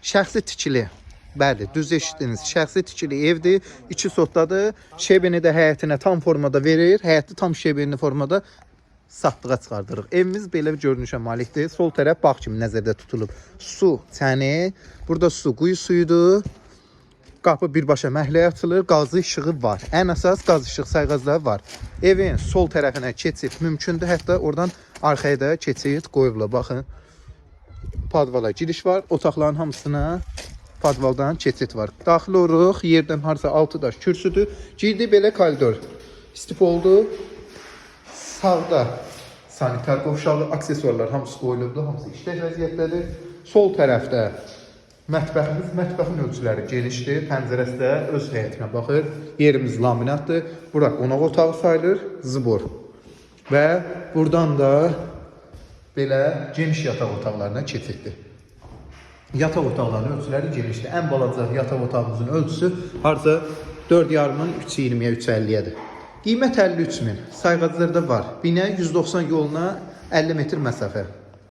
Şəxsi tikili. Bəli, düz eşitdiniz. Şəxsi tikili evdir. 2 sotdadır. Şebeni də həyətinə tam formada verir. Həyəti tam şebeni formada satdığa çıxardırıq. Evimiz belə bir görünüşə malikdir. Sol tərəf bağ kimi nəzərdə tutulub. Su çəni. Burada su quyu suyudur. Qapı birbaşa məhləyə açılır. Qazı işığı var. Ən əsas qaz işıq sayğacları var. Evin sol tərəfinə keçid mümkündür. Hətta oradan arxaya da keçid qoyublar. Baxın. Padvala giriş var. Otaqların hamısına padvaldan keçid var. Daxil oluruq. Yerdən harsa 6 daş kürsüdür. Girdi belə koridor. İstif oldu. Sağda sanitar qovşağı, aksesuarlar hamısı qoyulubdur. Hamısı işlək vəziyyətdədir. Sol tərəfdə mətbəximiz, mətbəxin ölçüləri genişdir. Pəncərəsi də öz həyətinə baxır. Yerimiz laminatdır. Bura qonaq otağı sayılır. Zibor. Və buradan da belə geniş yataq otaqlarına keçiddir. Yataq otaqlarının ölçüləri genişdir. Ən balaca yataq otağımızın ölçüsü harca 4,5-ın 3,20-yə 3,50-yədir. Qiymət 53 min. Sayğaclarda var. Binə 190 yoluna 50 metr məsafə.